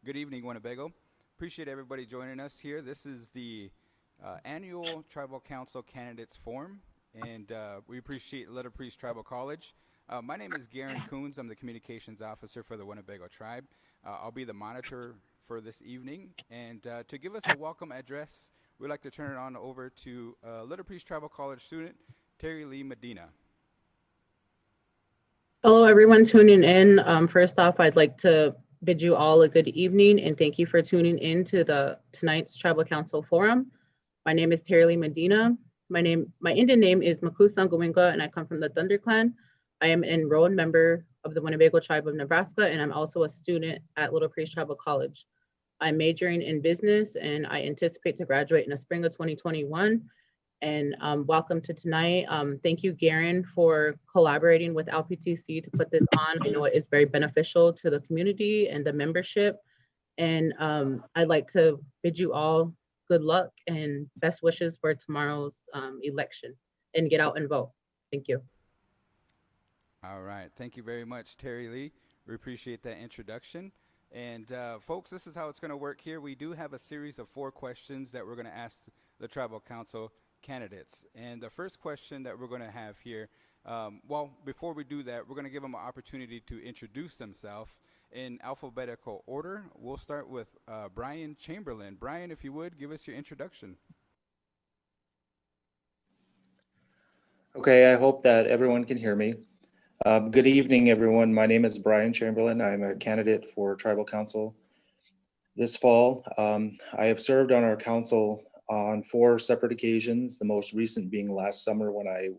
Good evening, Winnebago. Appreciate everybody joining us here. This is the annual Tribal Council Candidates Forum, and we appreciate Little Priest Tribal College. My name is Garen Coons. I'm the Communications Officer for the Winnebago Tribe. I'll be the monitor for this evening, and to give us a welcome address, we'd like to turn it on over to Little Priest Tribal College student, Terry Lee Medina. Hello, everyone tuning in. First off, I'd like to bid you all a good evening and thank you for tuning in to tonight's Tribal Council Forum. My name is Terry Lee Medina. My Indian name is Makusan Gowinga, and I come from the Thunder Clan. I am an enrolled member of the Winnebago Tribe of Nebraska, and I'm also a student at Little Priest Tribal College. I'm majoring in business, and I anticipate to graduate in the spring of 2021. And welcome to tonight. Thank you, Garen, for collaborating with LPTC to put this on. I know it is very beneficial to the community and the membership. And I'd like to bid you all good luck and best wishes for tomorrow's election, and get out and vote. Thank you. All right. Thank you very much, Terry Lee. We appreciate that introduction. And folks, this is how it's going to work here. We do have a series of 4 questions that we're going to ask the Tribal Council candidates. And the first question that we're going to have here, well, before we do that, we're going to give them an opportunity to introduce themselves in alphabetical order. We'll start with Brian Chamberlain. Brian, if you would, give us your introduction. Okay, I hope that everyone can hear me. Good evening, everyone. My name is Brian Chamberlain. I'm a candidate for Tribal Council this fall. I have served on our council on 4 separate occasions, the most recent being last summer when I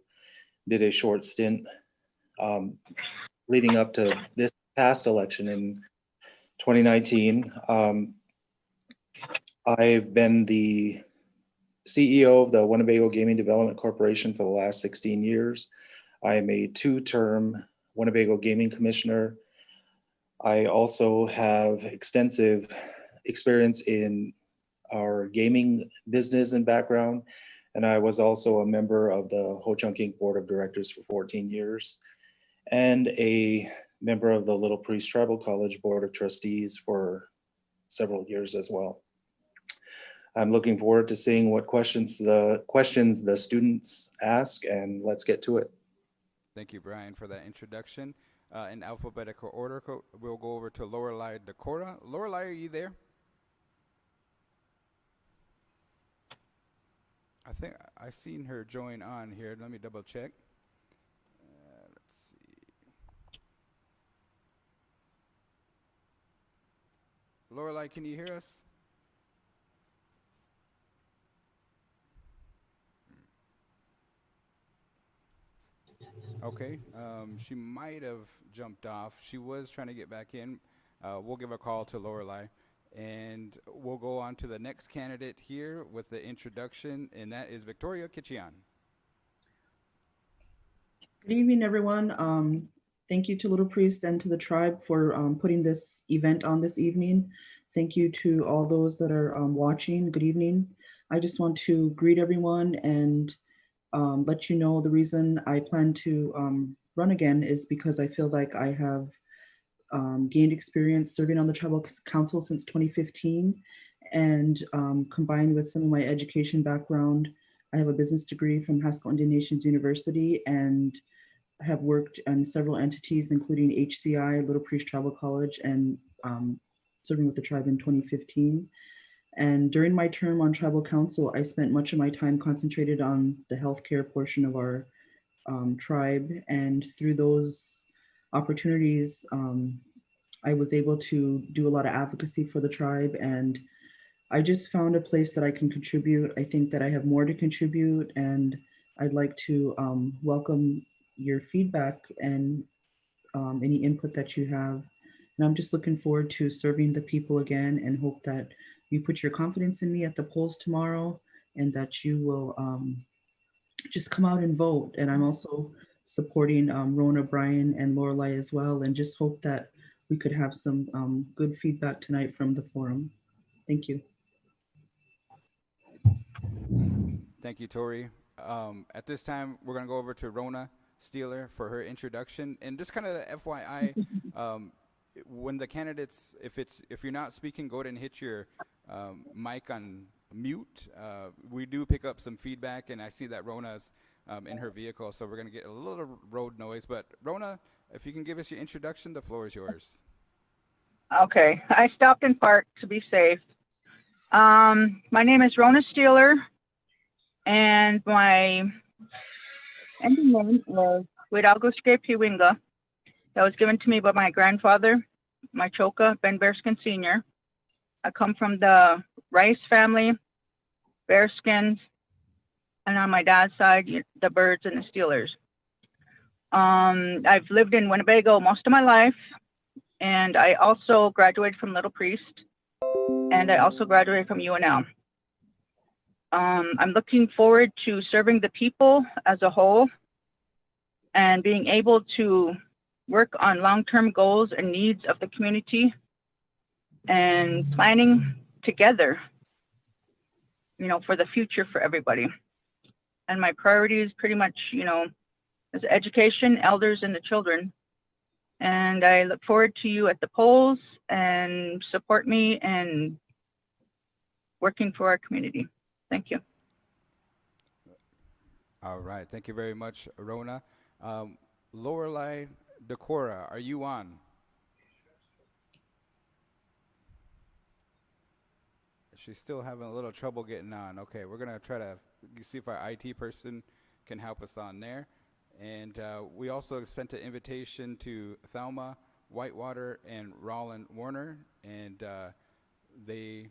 did a short stint leading up to this past election in 2019. I've been the CEO of the Winnebago Gaming Development Corporation for the last 16 years. I am a 2-term Winnebago Gaming Commissioner. I also have extensive experience in our gaming business and background, and I was also a member of the Ho-Chunk Inc. Board of Directors for 14 years, and a member of the Little Priest Tribal College Board of Trustees for several years as well. I'm looking forward to seeing what questions the students ask, and let's get to it. Thank you, Brian, for that introduction. In alphabetical order, we'll go over to Lorelei Decora. Lorelei, are you there? I think I seen her join on here. Let me double check. Let's see. Lorelei, can you hear us? Okay, she might have jumped off. She was trying to get back in. We'll give a call to Lorelei. And we'll go on to the next candidate here with the introduction, and that is Victoria Kitchian. Good evening, everyone. Thank you to Little Priest and to the tribe for putting this event on this evening. Thank you to all those that are watching. Good evening. I just want to greet everyone and let you know the reason I plan to run again is because I feel like I have gained experience serving on the Tribal Council since 2015, and combined with some of my education background, I have a business degree from Haskell Indian Nations University and have worked on several entities, including HCI, Little Priest Tribal College, and serving with the tribe in 2015. And during my term on Tribal Council, I spent much of my time concentrated on the healthcare portion of our tribe, and through those opportunities, I was able to do a lot of advocacy for the tribe, and I just found a place that I can contribute. I think that I have more to contribute, and I'd like to welcome your feedback and any input that you have. And I'm just looking forward to serving the people again, and hope that you put your confidence in me at the polls tomorrow, and that you will just come out and vote. And I'm also supporting Rona, Brian, and Lorelei as well, and just hope that we could have some good feedback tonight from the forum. Thank you. Thank you, Tori. At this time, we're going to go over to Rona Steeler for her introduction. And just kind of FYI, when the candidates, if you're not speaking, go ahead and hit your mic on mute. We do pick up some feedback, and I see that Rona's in her vehicle, so we're going to get a little road noise. But Rona, if you can give us your introduction, the floor is yours. Okay, I stopped in park to be safe. My name is Rona Steeler, and my ending name is Winnebago Winga. That was given to me by my grandfather, my Choka, Ben Bearskin Sr. I come from the Rice family, Bearskins, and on my dad's side, the Birds and the Steelers. I've lived in Winnebago most of my life, and I also graduated from Little Priest, and I also graduated from UNL. I'm looking forward to serving the people as a whole and being able to work on long-term goals and needs of the community and planning together, for the future for everybody. And my priorities pretty much, is education, elders, and the children. And I look forward to you at the polls and support me and working for our community. Thank you. All right. Thank you very much, Rona. Lorelei Decora, are you on? She's still having a little trouble getting on. Okay, we're going to try to see if our IT person can help us on there. And we also sent an invitation to Thelma Whitewater and Roland Warner, and they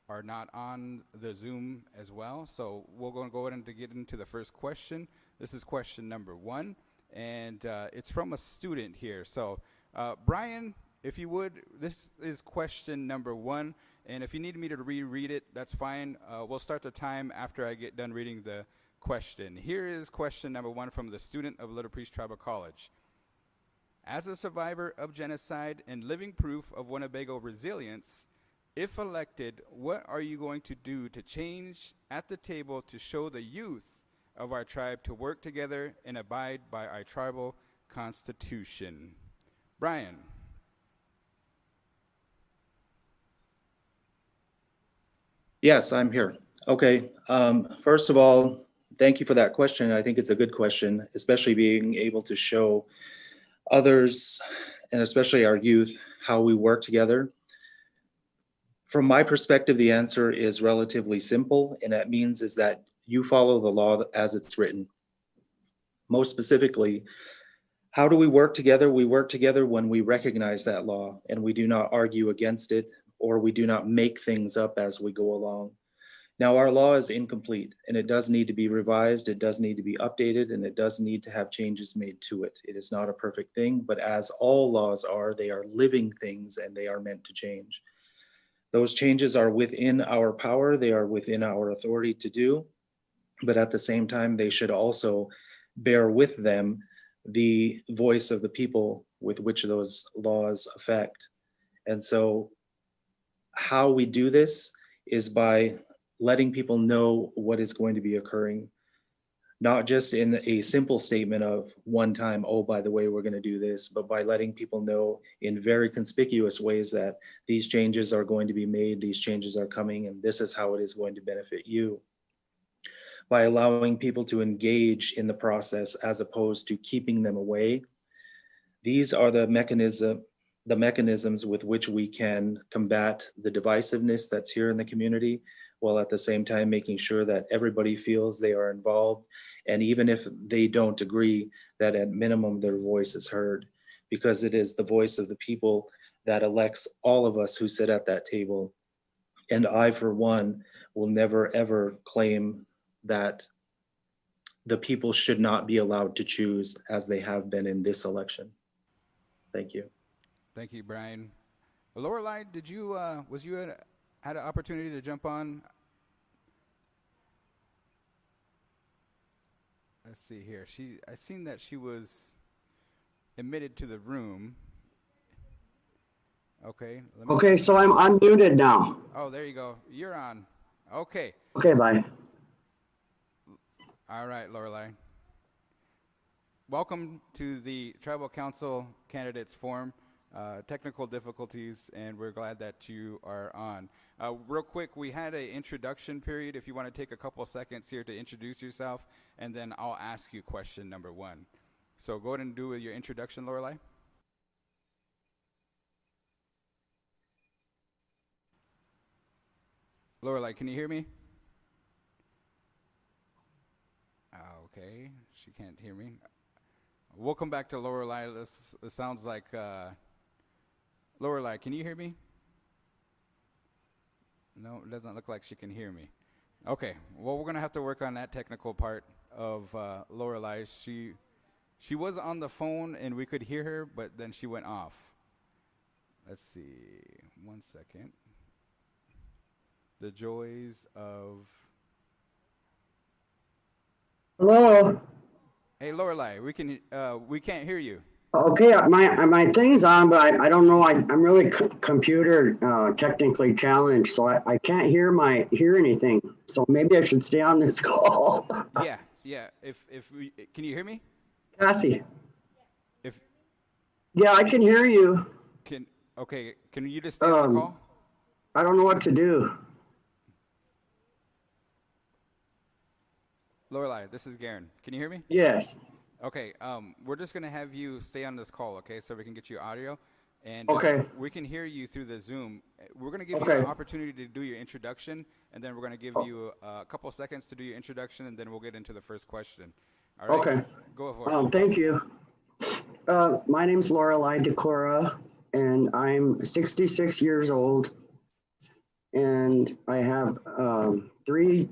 are not on the Zoom as well. So we're going to go ahead and get into the first question. This is question number 1, and it's from a student here. So Brian, if you would, this is question number 1. And if you need me to reread it, that's fine. We'll start the time after I get done reading the question. Here is question number 1 from the student of Little Priest Tribal College. As a survivor of genocide and living proof of Winnebago resilience, if elected, what are you going to do to change at the table to show the youth of our tribe to work together and abide by our tribal constitution? Brian. Yes, I'm here. Okay. First of all, thank you for that question. I think it's a good question, especially being able to show others, and especially our youth, how we work together. From my perspective, the answer is relatively simple, and that means is that you follow the law as it's written. Most specifically, how do we work together? We work together when we recognize that law and we do not argue against it, or we do not make things up as we go along. Now, our law is incomplete and it does need to be revised, it does need to be updated, and it does need to have changes made to it. It is not a perfect thing, but as all laws are, they are living things and they are meant to change. Those changes are within our power, they are within our authority to do, but at the same time, they should also bear with them the voice of the people with which those laws affect. And so how we do this is by letting people know what is going to be occurring, not just in a simple statement of one time, oh, by the way, we're going to do this, but by letting people know in very conspicuous ways that these changes are going to be made, these changes are coming, and this is how it is going to benefit you. By allowing people to engage in the process as opposed to keeping them away. These are the mechanisms with which we can combat the divisiveness that's here in the community, while at the same time making sure that everybody feels they are involved. And even if they don't agree, that at minimum their voice is heard, because it is the voice of the people that elects all of us who sit at that table. And I, for one, will never ever claim that the people should not be allowed to choose as they have been in this election. Thank you. Thank you, Brian. Lorelei, did you had an opportunity to jump on? Let's see here. I seen that she was admitted to the room. Okay. Okay, so I'm unmuted now. Oh, there you go. You're on. Okay. Okay, bye. All right, Lorelei. Welcome to the Tribal Council Candidates Forum. technical difficulties, and we're glad that you are on. Real quick, we had an introduction period. If you want to take a couple seconds here to introduce yourself, and then I'll ask you question number one. So go ahead and do your introduction, Lorelei. Lorelei, can you hear me? Okay, she can't hear me. We'll come back to Lorelei. This sounds like Lorelei, can you hear me? No, it doesn't look like she can hear me. Okay, well, we're gonna have to work on that technical part of Lorelei. She was on the phone and we could hear her, but then she went off. Let's see, 1 second. The joys of. Hello. Hey, Lorelei, we can't hear you. Okay, my thing's on, but I don't know. I'm really computer technically challenged, so I can't hear anything. So maybe I should stay on this call. Yeah. Can you hear me? Cassie. If Yeah, I can hear you. can you just stay on the call? I don't know what to do. Lorelei, this is Garen. Can you hear me? Yes. Okay, we're just gonna have you stay on this call, okay, so we can get you audio, and Okay. we can hear you through the Zoom. We're gonna give you Okay. an opportunity to do your introduction, and then we're gonna give you a couple seconds to do your introduction, and then we'll get into the first question. All right? Okay. Go for it. Thank you. My name's Lorelei Decora, and I'm 66 years old, and I have 3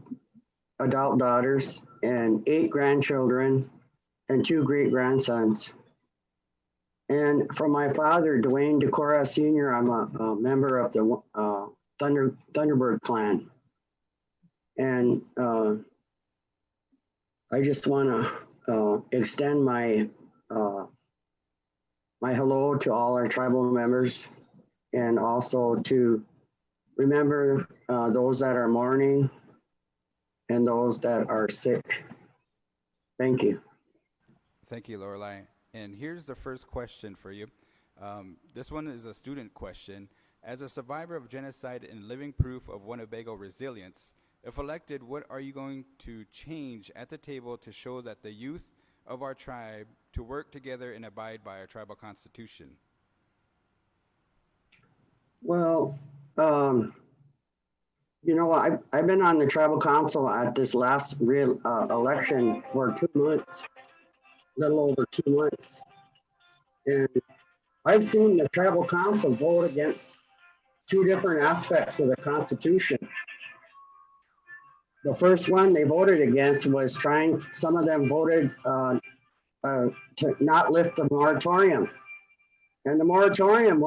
adult daughters and 8 grandchildren and 2 great-grandsons. And from my father, Dwayne Decora Sr., I'm a member of the Thunderbird clan. And I just want to extend my hello to all our tribal members, and also to remember those that are mourning and those that are sick. Thank you. Thank you, Lorelei. And here's the first question for you. This one is a student question. As a survivor of genocide and living proof of Winnebago resilience, if elected, what are you going to change at the table to show that the youth of our tribe to work together and abide by our tribal constitution? Well, you know, I've been on the tribal council at this last election for 2 months, a little over 2 months. And I've seen the tribal council vote against 2 different aspects of the Constitution. The first one they voted against was some of them voted to not lift the moratorium. And the moratorium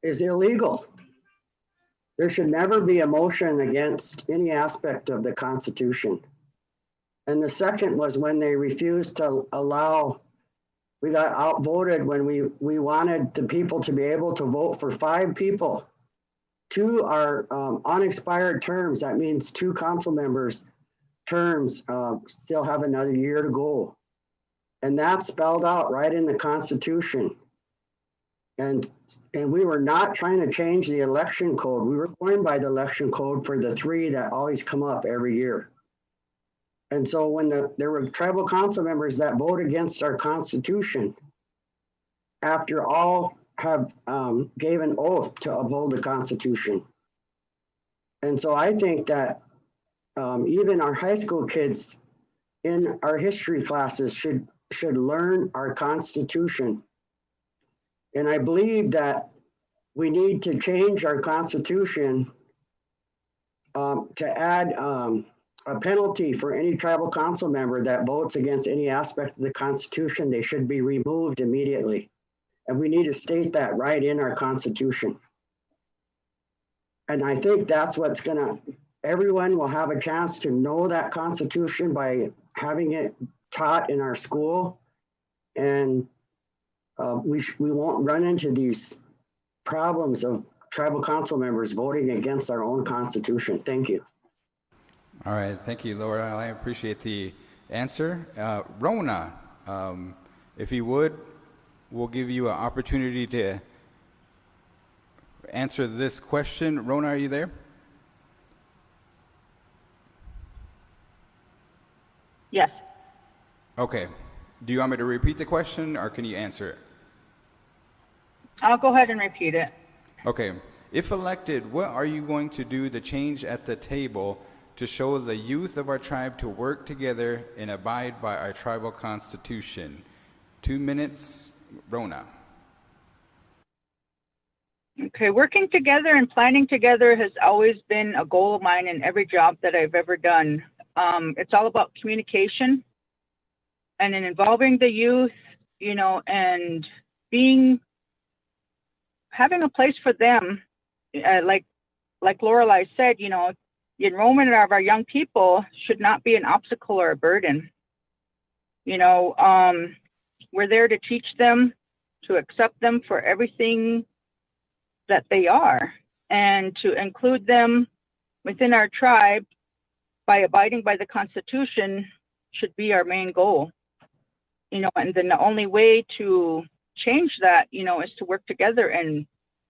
is illegal. There should never be a motion against any aspect of the Constitution. And the second was when they refused to allow, we got outvoted when we wanted the people to be able to vote for 5 people. 2 are unexpired terms. That means 2 council members' terms still have another year to go. And that's spelled out right in the Constitution. And we were not trying to change the election code. We were going by the election code for the 3 that always come up every year. And so when there were tribal council members that vote against our Constitution, after all have gave an oath to uphold the Constitution. And so I think that even our high school kids in our history classes should learn our Constitution. And I believe that we need to change our Constitution to add a penalty for any tribal council member that votes against any aspect of the Constitution. They should be removed immediately. And we need to state that right in our Constitution. And I think that's what's everyone will have a chance to know that Constitution by having it taught in our school. And we won't run into these problems of tribal council members voting against our own Constitution. Thank you. All right, thank you, Laura. I appreciate the answer. Rona, if you would, we'll give you an opportunity to answer this question. Rona, are you there? Yes. Okay. Do you want me to repeat the question, or can you answer it? I'll go ahead and repeat it. Okay. If elected, what are you going to do to change at the table to show the youth of our tribe to work together and abide by our tribal constitution? 2 minutes, Rona. Okay, working together and planning together has always been a goal of mine in every job that I've ever done. It's all about communication and in involving the youth, you know, and having a place for them. Like Lorelei said, you know, the enrollment of our young people should not be an obstacle or a burden. You know, we're there to teach them, to accept them for everything that they are, and to include them within our tribe by abiding by the Constitution should be our main goal. You know, and then the only way to change that, you know, is to work together and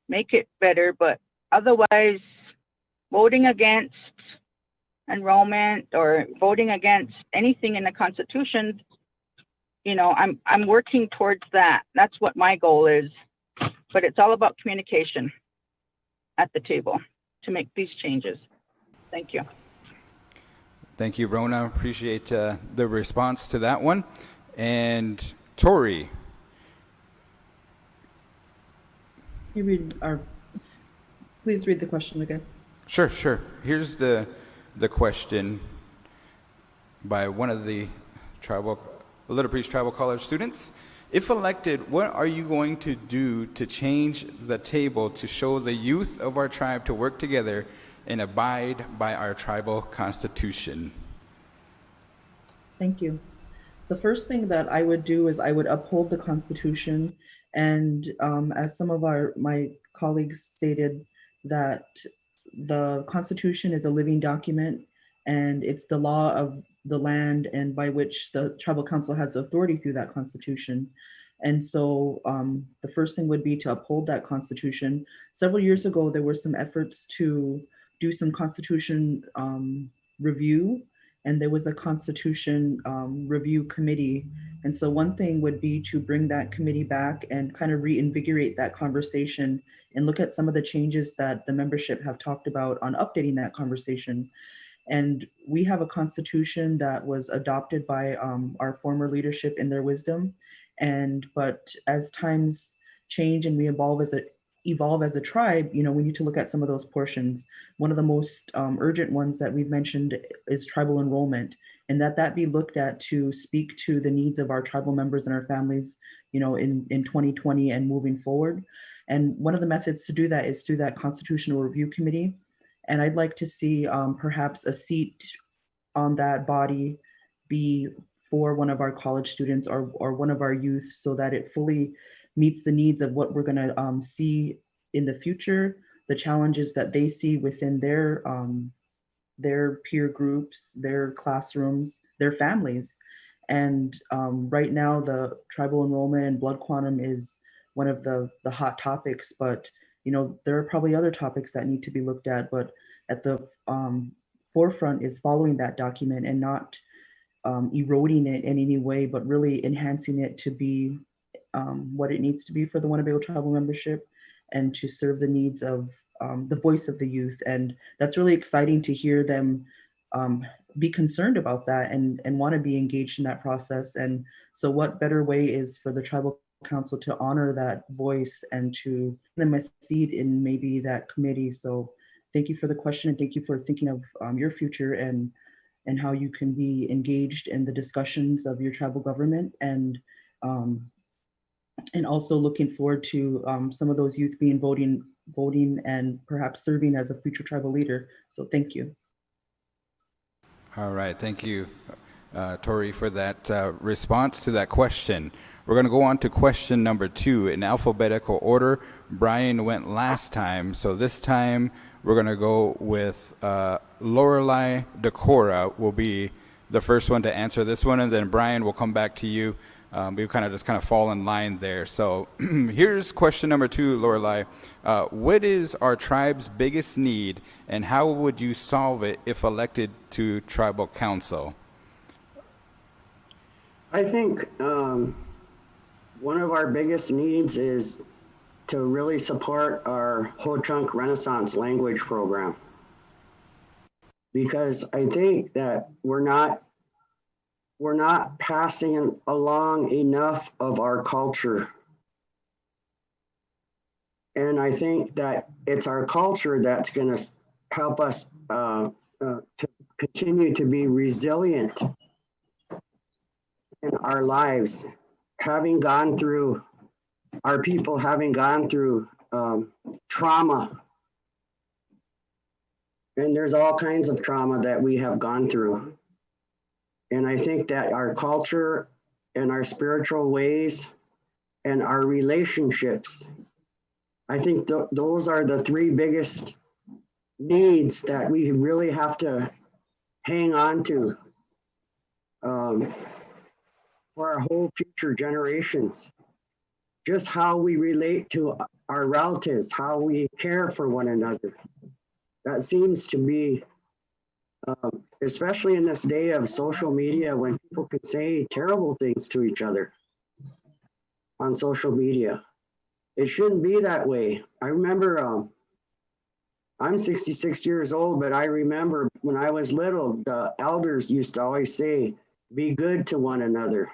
make it better. But otherwise, voting against enrollment or voting against anything in the Constitution, you know, I'm working towards that. That's what my goal is. But it's all about communication at the table to make these changes. Thank you. Thank you, Rona. Appreciate the response to that one. And Tori. Please read the question again. Sure. Here's the question by one of the Little Priest Tribal College students. If elected, what are you going to do to change the table to show the youth of our tribe to work together and abide by our tribal constitution? Thank you. The first thing that I would do is I would uphold the Constitution, and as some of my colleagues stated, that the Constitution is a living document, and it's the law of the land and by which the tribal council has authority through that Constitution. And so the first thing would be to uphold that Constitution. Several years ago, there were some efforts to do some Constitution review, and there was a Constitution review committee. And so one thing would be to bring that committee back and kind of reinvigorate that conversation and look at some of the changes that the membership have talked about on updating that conversation. And we have a constitution that was adopted by our former leadership in their wisdom. But as times change and we evolve as a tribe, you know, we need to look at some of those portions. One of the most urgent ones that we've mentioned is tribal enrollment, and that be looked at to speak to the needs of our tribal members and our families, you know, in 2020 and moving forward. And one of the methods to do that is through that Constitutional Review Committee. And I'd like to see perhaps a seat on that body be for one of our college students or one of our youth, so that it fully meets the needs of what we're going to see in the future, the challenges that they see within their peer groups, their classrooms, their families. And right now, the tribal enrollment and blood quantum is one of the hot topics, but you know, there are probably other topics that need to be looked at, but at the forefront is following that document and not eroding it in any way, but really enhancing it to be what it needs to be for the Winnebago tribal membership and to serve the needs of the voice of the youth. And that's really exciting to hear them be concerned about that and want to be engaged in that process. And so what better way is for the tribal council to honor that voice and to give them a seat in maybe that committee. So thank you for the question, and thank you for thinking of your future and how you can be engaged in the discussions of your tribal government, and also looking forward to some of those youth being voting and perhaps serving as a future tribal leader. So thank you. All right, thank you, Tori, for that response to that question. We're going to go on to question number 2 in alphabetical order. Brian went last time, so this time we're going to go with Lorelei Decora will be the first one to answer this one, and then Brian will come back to you we kind of fall in line there. So here's question number 2, Lorelei. What is our tribe's biggest need, and how would you solve it if elected to tribal council? I think one of our biggest needs is to really support our Ho-Chunk Renaissance language program. Because I think that we're not passing along enough of our culture. And I think that it's our culture that's going to help us to continue to be resilient in our lives, our people having gone through trauma. And there's all kinds of trauma that we have gone through. And I think that our culture and our spiritual ways and our relationships, I think those are the 3 biggest needs that we really have to hang on to for our whole future generations. Just how we relate to our relatives, how we care for one another. That seems to be, especially in this day of social media, when people can say terrible things to each other on social media. It shouldn't be that way. I remember, I'm 66 years old, but I remember when I was little, the elders used to always say, be good to one another.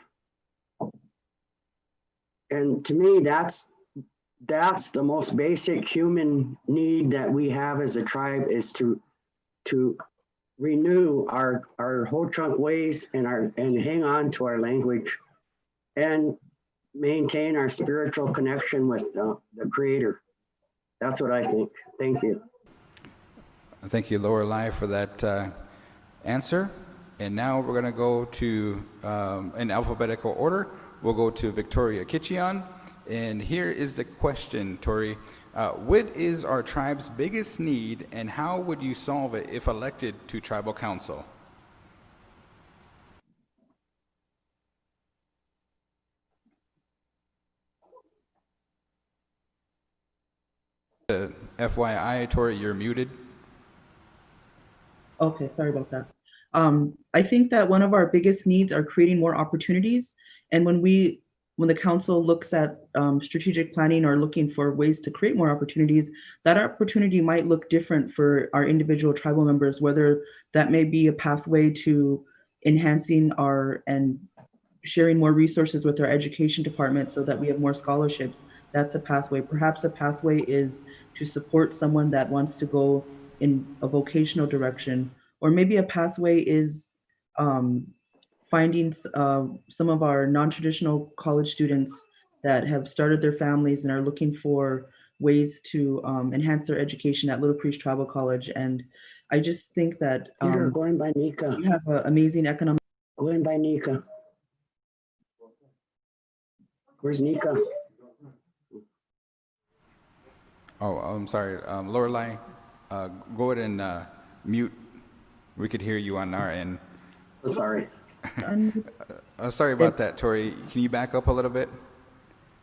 And to me, that's the most basic human need that we have as a tribe, is to renew our Ho-Chunk ways and hang on to our language and maintain our spiritual connection with the Creator. That's what I think. Thank you. Thank you, Lorelei, for that answer. And now we're going to go to, in alphabetical order, we'll go to Victoria Kitchion. And here is the question, Tori. What is our tribe's biggest need, and how would you solve it if elected to tribal council? FYI, Tori, you're muted. Okay, sorry about that. I think that one of our biggest needs are creating more opportunities. And when the council looks at strategic planning or looking for ways to create more opportunities, that opportunity might look different for our individual tribal members, whether that may be a pathway to enhancing and sharing more resources with our education department so that we have more scholarships. That's a pathway. Perhaps a pathway is to support someone that wants to go in a vocational direction, or maybe a pathway is finding some of our non-traditional college students that have started their families and are looking for ways to enhance their education at Little Priest Tribal College. And I just think that Peter, going by Nika. we have an amazing economic. Going by Nika. Where's Nika? Oh, I'm sorry. Lorelei, go ahead and mute. We could hear you on our end. Oh, sorry. Sorry about that, Tori. Can you back up a little bit?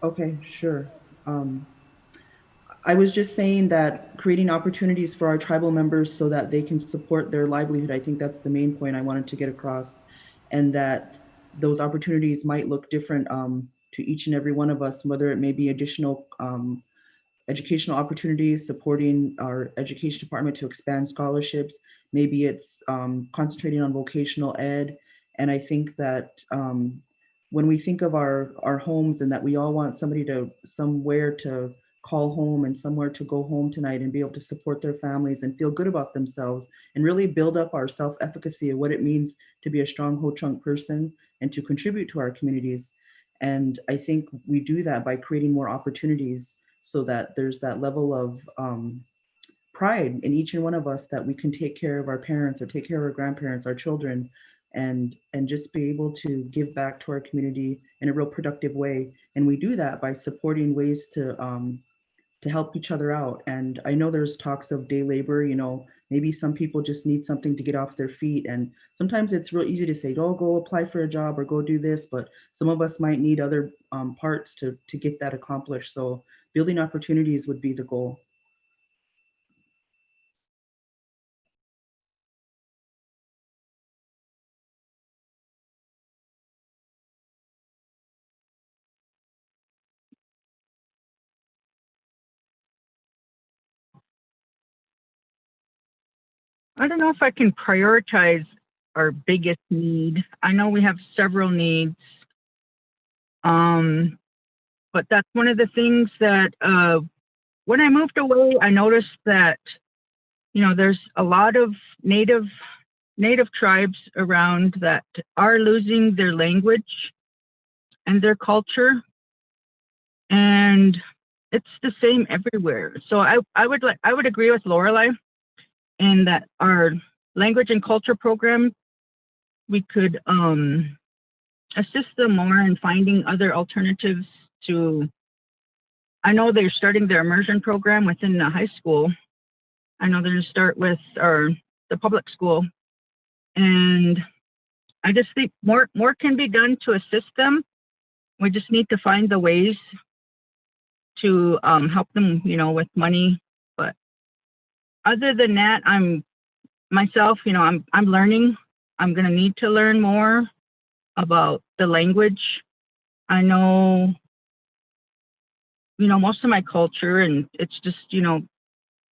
Okay, sure. I was just saying that creating opportunities for our tribal members so that they can support their livelihood, I think that's the main point I wanted to get across, and that those opportunities might look different to each and every one of us, whether it may be additional educational opportunities, supporting our education department to expand scholarships. Maybe it's concentrating on vocational ed. And I think that when we think of our homes and that we all want somewhere to call home and somewhere to go home tonight and be able to support their families and feel good about themselves and really build up our self-efficacy of what it means to be a strong Ho-Chunk person and to contribute to our communities. And I think we do that by creating more opportunities so that there's that level of pride in each and one of us that we can take care of our parents or take care of our grandparents, our children, and just be able to give back to our community in a real productive way. And we do that by supporting ways to help each other out. And I know there's talks of day labor, maybe some people just need something to get off their feet. And sometimes it's real easy to say, oh, go apply for a job or go do this. But some of us might need other parts to get that accomplished. So building opportunities would be the goal. I don't know if I can prioritize our biggest need. I know we have several needs. But that's one of the things that when I moved away, I noticed that, there's a lot of native tribes around that are losing their language and their culture. And it's the same everywhere. So I would agree with Lorelei in that our language and culture program, we could assist them more in finding other alternatives to. I know they're starting their immersion program within the high school. I know they're going to start with the public school. And I just think more can be done to assist them. We just need to find the ways to help them, with money. But other than that, I'm learning. I'm going to need to learn more about the language. I know, most of my culture, and it's just,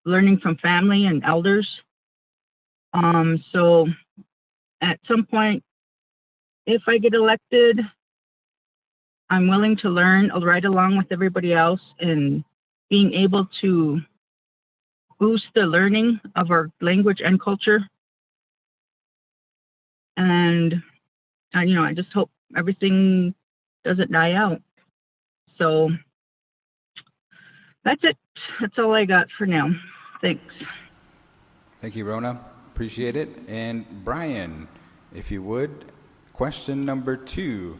learning from family and elders. So at some point, if I get elected, I'm willing to learn right along with everybody else and being able to boost the learning of our language and culture. And, I just hope everything doesn't die out. So that's it. That's all I got for now. Thanks. Thank you, Rona. Appreciate it. And Brian, if you would, question number 2.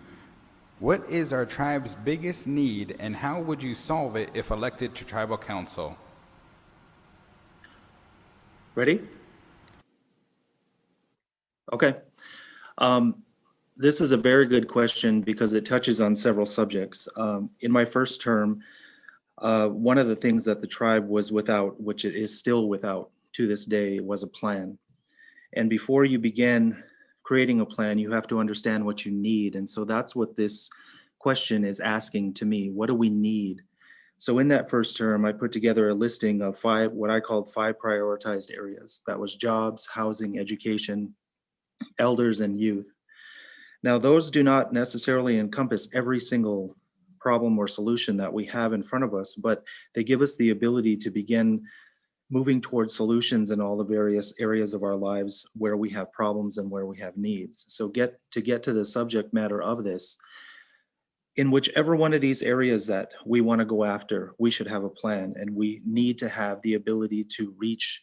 What is our tribe's biggest need, and how would you solve it if elected to tribal council? Ready? Okay. This is a very good question because it touches on several subjects. In my first term, one of the things that the tribe was without, which it is still without to this day, was a plan. And before you begin creating a plan, you have to understand what you need. And so that's what this question is asking to me. What do we need? So in that first term, I put together a listing of 5, what I called 5 prioritized areas. That was jobs, housing, education, elders, and youth. Now, those do not necessarily encompass every single problem or solution that we have in front of us, but they give us the ability to begin moving towards solutions in all the various areas of our lives where we have problems and where we have needs. So get to the subject matter of this, in whichever one of these areas that we want to go after, we should have a plan, and we need to have the ability to reach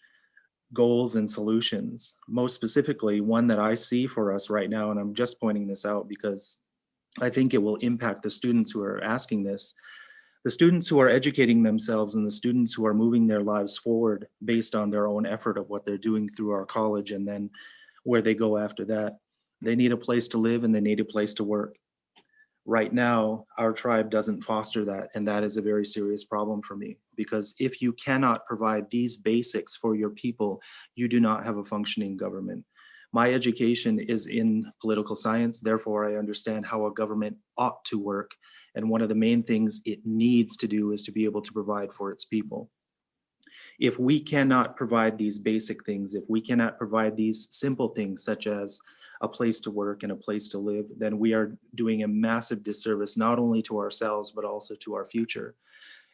goals and solutions. Most specifically, one that I see for us right now, and I'm just pointing this out because I think it will impact the students who are asking this, the students who are educating themselves and the students who are moving their lives forward based on their own effort of what they're doing through our college and then where they go after that. They need a place to live and they need a place to work. Right now, our tribe doesn't foster that, and that is a very serious problem for me, because if you cannot provide these basics for your people, you do not have a functioning government. My education is in political science, therefore I understand how a government ought to work, and one of the main things it needs to do is to be able to provide for its people. If we cannot provide these basic things, if we cannot provide these simple things such as a place to work and a place to live, then we are doing a massive disservice, not only to ourselves, but also to our future.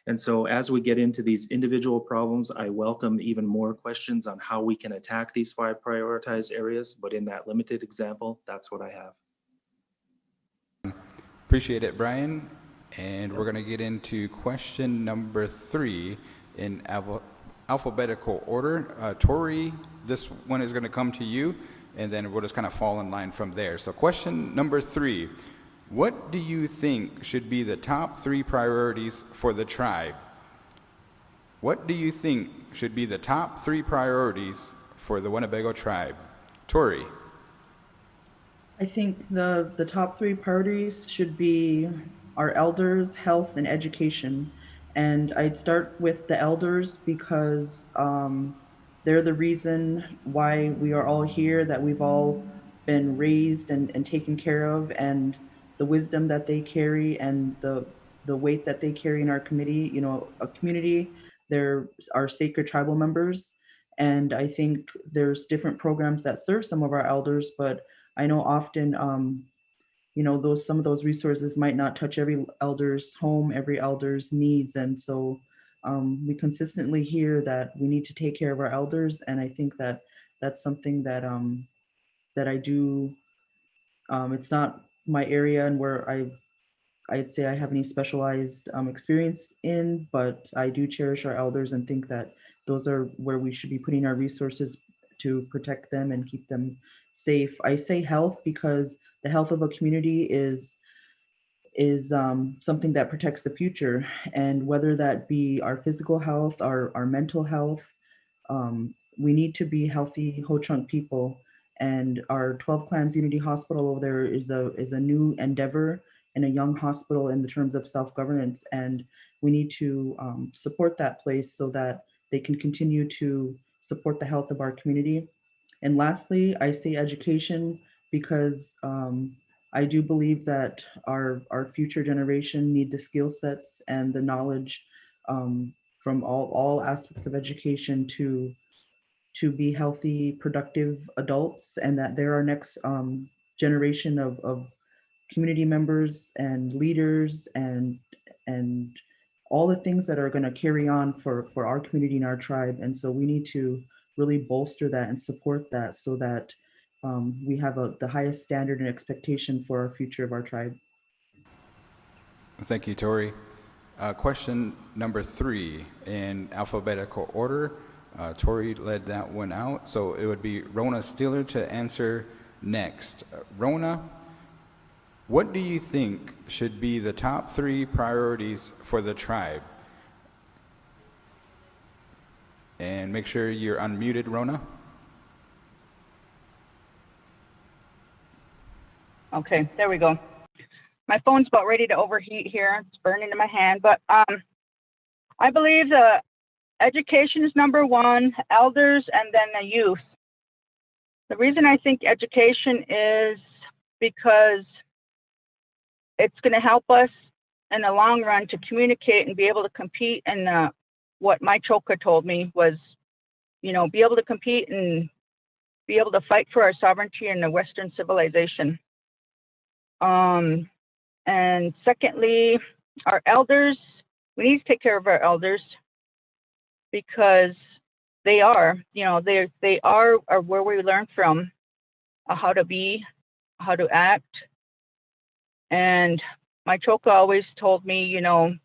And so as we get into these individual problems, I welcome even more questions on how we can attack these 5 prioritized areas. But in that limited example, that's what I have. Appreciate it, Brian. And we're going to get into question number 3 in alphabetical order. Tori, this one is going to come to you, and then we'll just kind of fall in line from there. So question number 3, what do you think should be the top 3 priorities for the tribe? What do you think should be the top 3 priorities for the Winnebago tribe? Tori. I think the top 3 priorities should be our elders, health, and education. And I'd start with the elders because they're the reason why we are all here, that we've all been raised and taken care of, and the wisdom that they carry and the weight that they carry in our committee, a community, they're our sacred tribal members. And I think there's different programs that serve some of our elders, but I know often, some of those resources might not touch every elder's home, every elder's needs, and so we consistently hear that we need to take care of our elders, and I think that that's something that I do. It's not my area and where I'd say I have any specialized experience in, but I do cherish our elders and think that those are where we should be putting our resources to protect them and keep them safe. I say health because the health of a community is something that protects the future, and whether that be our physical health, our mental health, we need to be healthy Ho-Chunk people. And our 12 Clans Unity Hospital over there is a new endeavor and a young hospital in the terms of self-governance, and we need to support that place so that they can continue to support the health of our community. And lastly, I say education because I do believe that our future generation need the skill sets and the knowledge from all aspects of education to be healthy, productive adults, and that they're our next generation of community members and leaders and all the things that are going to carry on for our community and our tribe. And so we need to really bolster that and support that so that we have the highest standard and expectation for our future of our tribe. Thank you, Tori. Question number 3 in alphabetical order. Tori led that one out, so it would be Rona Steeler to answer next. Rona, what do you think should be the top 3 priorities for the tribe? And make sure you're unmuted, Rona. Okay, there we go. My phone's about ready to overheat here. It's burning in my hand, but I believe the education is number 1, elders, and then the youth. The reason I think education is because it's going to help us in the long run to communicate and be able to compete. And what my choka told me was, be able to compete and be able to fight for our sovereignty in the Western civilization. And secondly, our elders, we need to take care of our elders because they are, they are where we learn from how to be, how to act. And my choka always told me, don't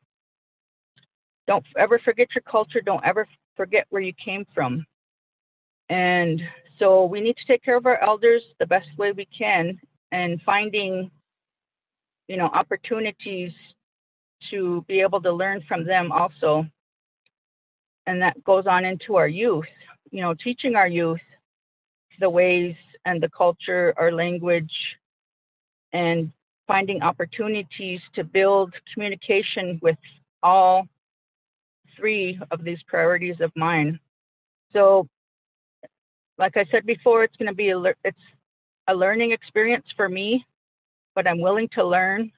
ever forget your culture. Don't ever forget where you came from. And so we need to take care of our elders the best way we can and finding, opportunities to be able to learn from them also. And that goes on into our youth, teaching our youth the ways and the culture, our language, and finding opportunities to build communication with all 3 of these priorities of mine. So, like I said before, it's going to be it's a learning experience for me, but I'm willing to learn.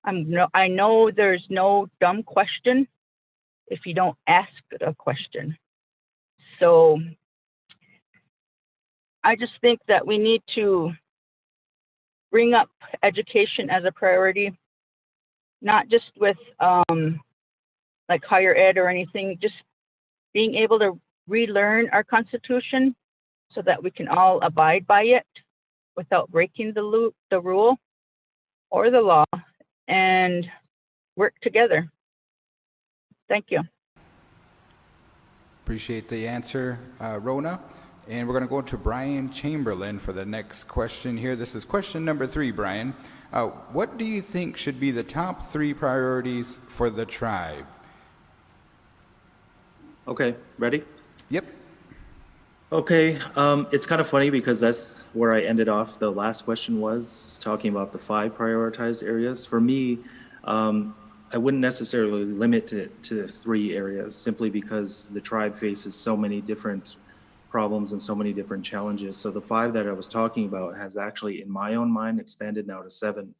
I know there's no dumb question if you don't ask a question. So I just think that we need to bring up education as a priority, not just with like higher ed or anything, just being able to relearn our Constitution so that we can all abide by it without breaking the rule or the law and work together. Thank you. Appreciate the answer, Rona. And we're going to go to Brian Chamberlain for the next question here. This is question number 3, Brian. What do you think should be the top 3 priorities for the tribe? Okay, ready? Yep. Okay, it's kind of funny because that's where I ended off. The last question was talking about the 5 prioritized areas. For me, I wouldn't necessarily limit it to 3 areas simply because the tribe faces so many different problems and so many different challenges. So the 5 that I was talking about has actually, in my own mind, expanded now to 7.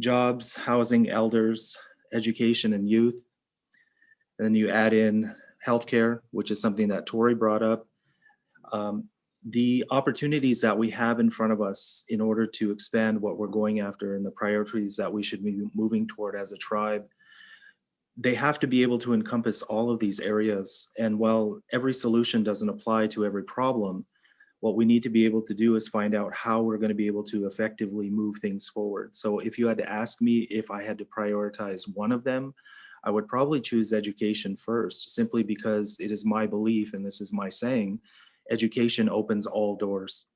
Jobs, housing, elders, education, and youth. And then you add in healthcare, which is something that Tori brought up. The opportunities that we have in front of us in order to expand what we're going after and the priorities that we should be moving toward as a tribe, they have to be able to encompass all of these areas. And while every solution doesn't apply to every problem, what we need to be able to do is find out how we're going to be able to effectively move things forward. So if you had to ask me if I had to prioritize one of them, I would probably choose education first, simply because it is my belief, and this is my saying, education opens all doors.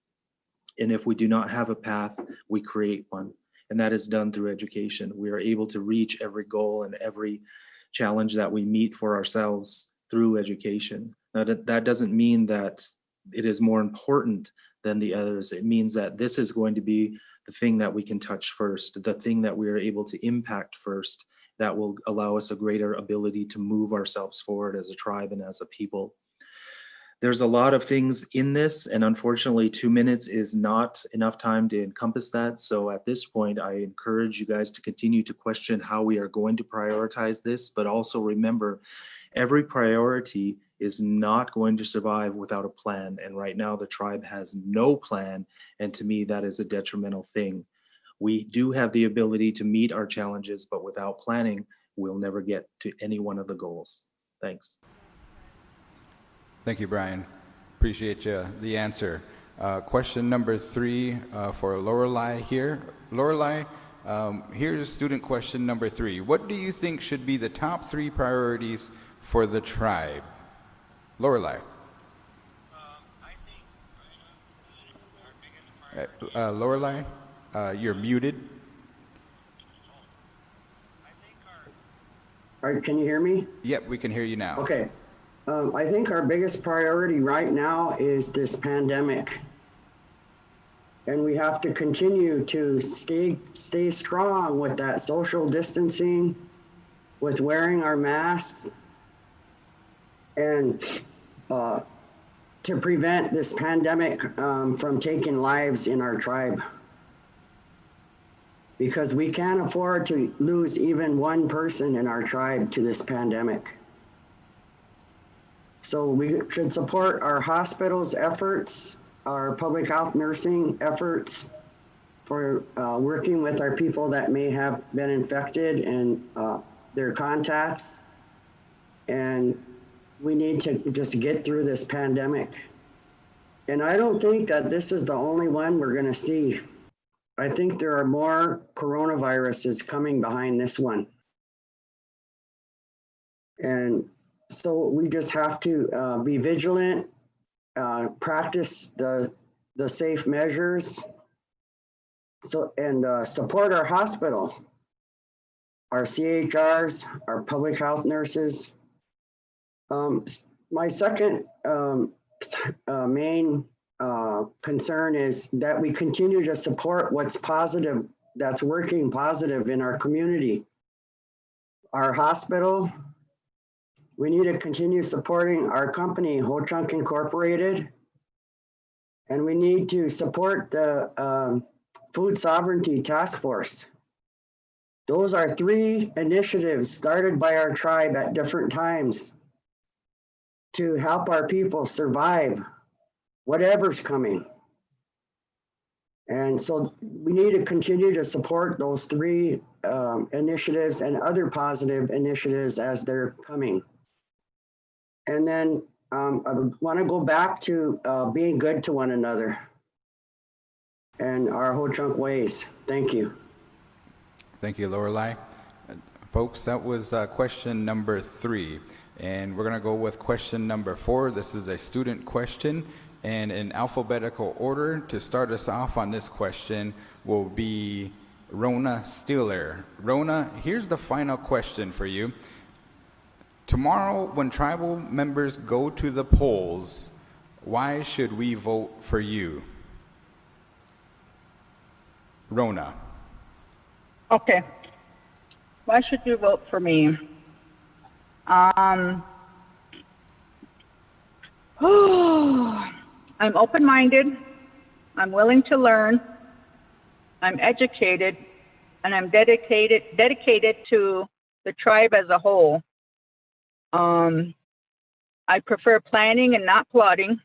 And if we do not have a path, we create one. And that is done through education. We are able to reach every goal and every challenge that we meet for ourselves through education. Now, that doesn't mean that it is more important than the others. It means that this is going to be the thing that we can touch first, the thing that we are able to impact first, that will allow us a greater ability to move ourselves forward as a tribe and as a people. There's a lot of things in this, and unfortunately 2 minutes is not enough time to encompass that. So at this point, I encourage you guys to continue to question how we are going to prioritize this, but also remember, every priority is not going to survive without a plan. And right now the tribe has no plan. And to me, that is a detrimental thing. We do have the ability to meet our challenges, but without planning, we'll never get to any one of the goals. Thanks. Thank you, Brian. Appreciate the answer. Question number 3 for Lorelei here. Lorelei, here's student question number 3. What do you think should be the top 3 priorities for the tribe? Lorelei. Lorelei, you're muted. All right, can you hear me? Yep, we can hear you now. Okay. I think our biggest priority right now is this pandemic. And we have to continue to stay strong with that social distancing, with wearing our masks, and to prevent this pandemic from taking lives in our tribe. Because we can't afford to lose even one person in our tribe to this pandemic. So we should support our hospitals' efforts, our public health nursing efforts for working with our people that may have been infected and their contacts. And we need to just get through this pandemic. And I don't think that this is the only one we're gonna see. I think there are more coronaviruses coming behind this one. And so we just have to be vigilant, practice the safe measures, and support our hospital, our CHRs, our public health nurses. My second main concern is that we continue to support what's positive, that's working positive in our community. Our hospital, we need to continue supporting our company, Ho-Chunk Incorporated, and we need to support the Food Sovereignty Task Force. Those are 3 initiatives started by our tribe at different times to help our people survive whatever's coming. And so we need to continue to support those 3 initiatives and other positive initiatives as they're coming. And then I want to go back to being good to one another and our Ho-Chunk ways. Thank you. Thank you, Lorelei. Folks, that was question number 3. And we're going to go with question number 4. This is a student question. And in alphabetical order, to start us off on this question will be Rona Stiller. Rona, here's the final question for you. Tomorrow, when tribal members go to the polls, why should we vote for you? Rona. Okay. Why should you vote for me? I'm open-minded. I'm willing to learn. I'm educated, and I'm dedicated to the tribe as a whole. I prefer planning and not plotting.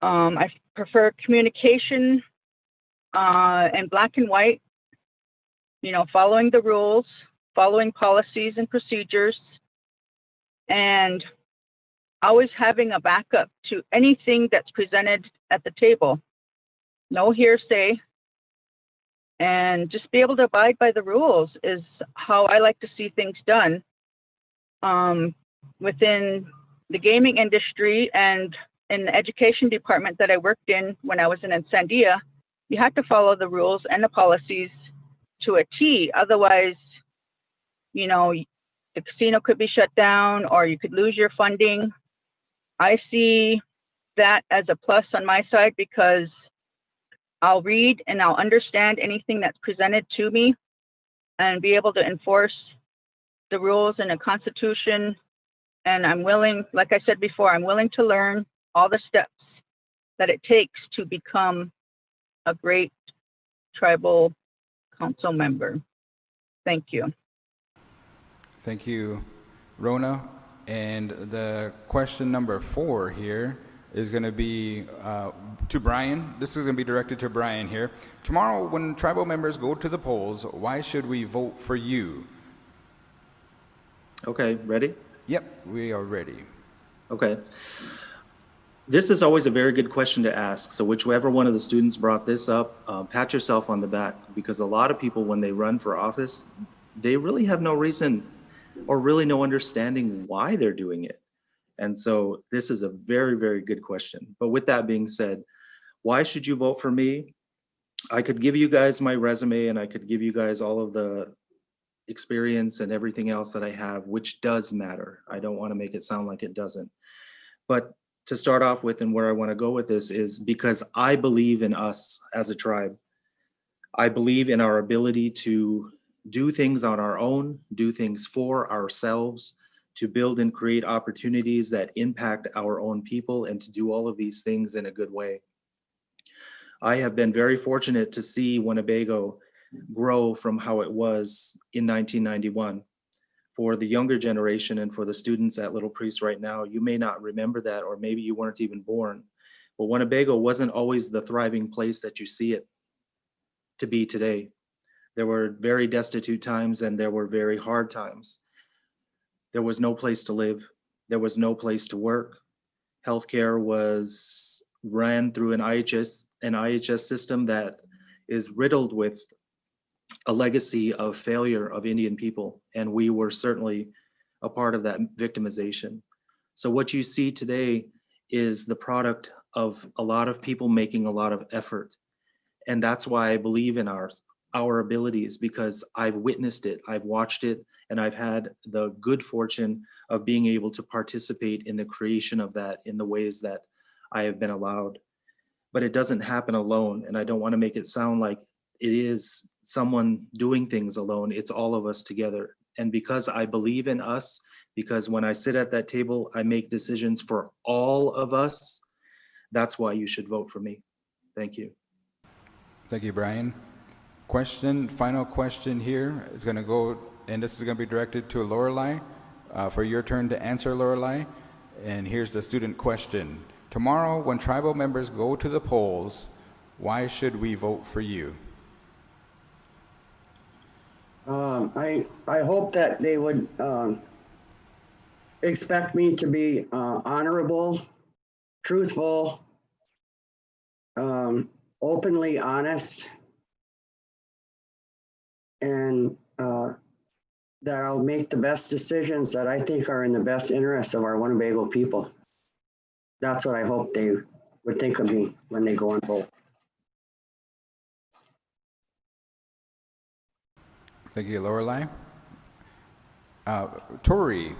I prefer communication in black and white, following the rules, following policies and procedures, and always having a backup to anything that's presented at the table. No hearsay, and just be able to abide by the rules is how I like to see things done within the gaming industry and in the education department that I worked in when I was in Sandia. You had to follow the rules and the policies to a T. Otherwise, the casino could be shut down or you could lose your funding. I see that as a plus on my side because I'll read and I'll understand anything that's presented to me and be able to enforce the rules and the Constitution. And I'm willing, like I said before, I'm willing to learn all the steps that it takes to become a great tribal council member. Thank you. Thank you, Rona. And the question number 4 here is going to be to Brian. This is going to be directed to Brian here. Tomorrow, when tribal members go to the polls, why should we vote for you? Okay, ready? Yep, we are ready. Okay. This is always a very good question to ask. So whichever one of the students brought this up, pat yourself on the back, because a lot of people, when they run for office, they really have no reason or really no understanding why they're doing it. And so this is a very, very good question. But with that being said, why should you vote for me? I could give you guys my resume and I could give you guys all of the experience and everything else that I have, which does matter. I don't want to make it sound like it doesn't. But to start off with, and where I want to go with this, is because I believe in us as a tribe. I believe in our ability to do things on our own, do things for ourselves, to build and create opportunities that impact our own people, and to do all of these things in a good way. I have been very fortunate to see Winnebago grow from how it was in 1991. For the younger generation and for the students at Little Priest right now, you may not remember that, or maybe you weren't even born. But Winnebago wasn't always the thriving place that you see it to be today. There were very destitute times and there were very hard times. There was no place to live. There was no place to work. Healthcare was ran through an IHS system that is riddled with a legacy of failure of Indian people. And we were certainly a part of that victimization. So what you see today is the product of a lot of people making a lot of effort. And that's why I believe in our abilities, because I've witnessed it, I've watched it, and I've had the good fortune of being able to participate in the creation of that in the ways that I have been allowed. But it doesn't happen alone, and I don't want to make it sound like it is someone doing things alone. It's all of us together. And because I believe in us, because when I sit at that table, I make decisions for all of us, that's why you should vote for me. Thank you. Thank you, Brian. Final question here is going to go, and this is going to be directed to Lorelei for your turn to answer, Lorelei. And here's the student question. Tomorrow, when tribal members go to the polls, why should we vote for you? I hope that they would expect me to be honorable, truthful, openly honest, and that I'll make the best decisions that I think are in the best interests of our Winnebago people. That's what I hope they would think of me when they go and vote. Thank you, Lorelei. Tori,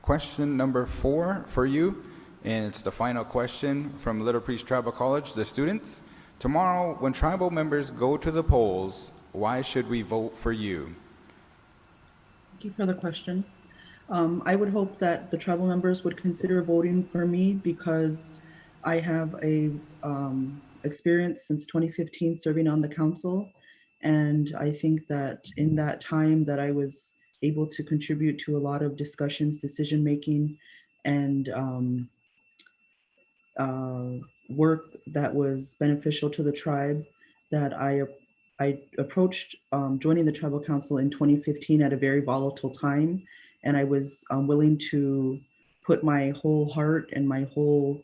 question number 4 for you, and it's the final question from Little Priest Tribal College, the students. Tomorrow, when tribal members go to the polls, why should we vote for you? Thank you for the question. I would hope that the tribal members would consider voting for me because I have a experience since 2015 serving on the council. And I think that in that time that I was able to contribute to a lot of discussions, decision-making, and work that was beneficial to the tribe, that I approached joining the tribal council in 2015 at a very volatile time. And I was willing to put my whole heart and my whole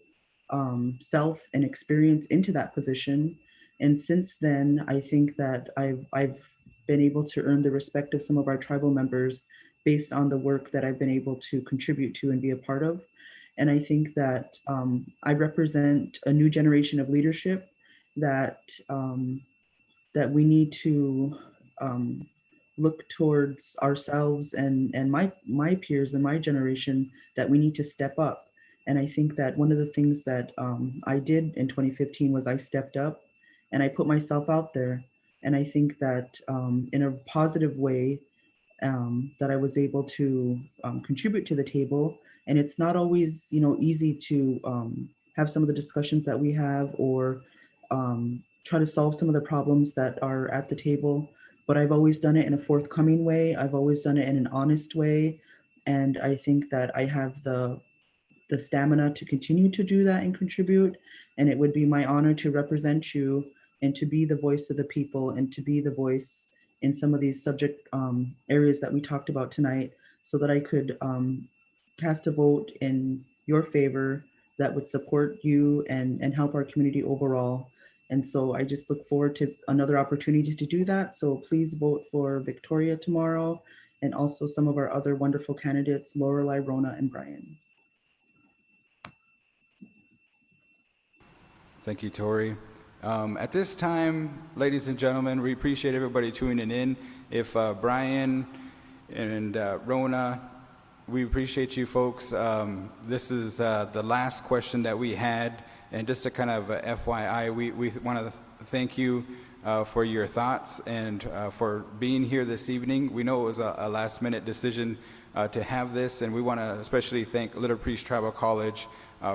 self and experience into that position. And since then, I think that I've been able to earn the respect of some of our tribal members based on the work that I've been able to contribute to and be a part of. And I think that I represent a new generation of leadership that that we need to look towards ourselves and my peers and my generation, that we need to step up. And I think that one of the things that I did in 2015 was I stepped up and I put myself out there. And I think that in a positive way, that I was able to contribute to the table. And it's not always, easy to have some of the discussions that we have, or try to solve some of the problems that are at the table. But I've always done it in a forthcoming way. I've always done it in an honest way. And I think that I have the stamina to continue to do that and contribute. And it would be my honor to represent you and to be the voice of the people and to be the voice in some of these subject areas that we talked about tonight, so that I could cast a vote in your favor that would support you and help our community overall. And so I just look forward to another opportunity to do that. So please vote for Victoria tomorrow, and also some of our other wonderful candidates, Lorelei, Rona, and Brian. Thank you, Tori. At this time, ladies and gentlemen, we appreciate everybody tuning in. If Brian and Rona, we appreciate you folks. This is the last question that we had. And just to kind of FYI, we want to thank you for your thoughts and for being here this evening. We know it was a last-minute decision to have this, and we want to especially thank Little Priest Tribal College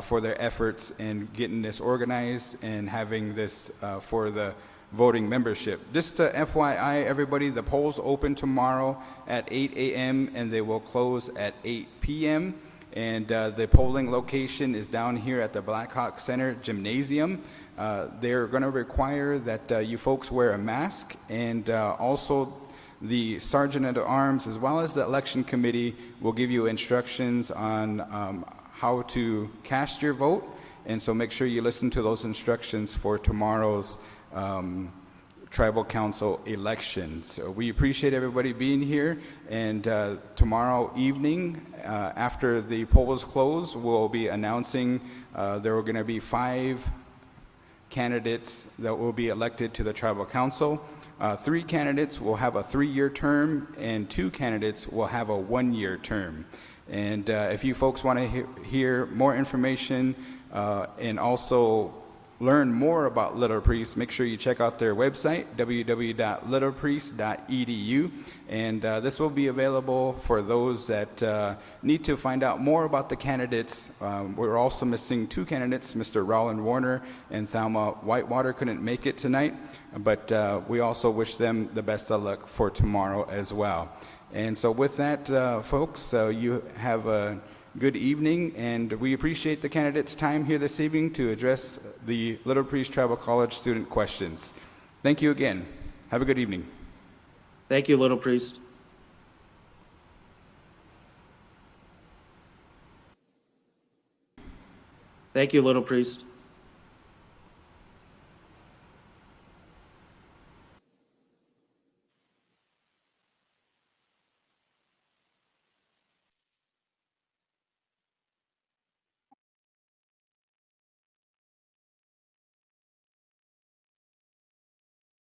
for their efforts in getting this organized and having this for the voting membership. Just to FYI, everybody, the polls open tomorrow at 8 a.m. and they will close at 8 p.m. And the polling location is down here at the Blackhawk Center Gymnasium. They're going to require that you folks wear a mask, and also the Sergeant at Arms, as well as the election committee, will give you instructions on how to cast your vote. And so make sure you listen to those instructions for tomorrow's Tribal Council elections. So we appreciate everybody being here, and tomorrow evening, after the polls close, we'll be announcing there are going to be 5 candidates that will be elected to the Tribal Council. 3 candidates will have a 3-year term, and 2 candidates will have a 1-year term. And if you folks want to hear more information and also learn more about Little Priest, make sure you check out their website, www.littlepriest.edu. And this will be available for those that need to find out more about the candidates. We're also missing 2 candidates. Mr. Roland Warner and Thelma Whitewater couldn't make it tonight, but we also wish them the best of luck for tomorrow as well. And so with that, folks, you have a good evening, and we appreciate the candidates' time here this evening to address the Little Priest Tribal College student questions. Thank you again. Have a good evening. Thank you, Little Priest. Thank you, Little Priest.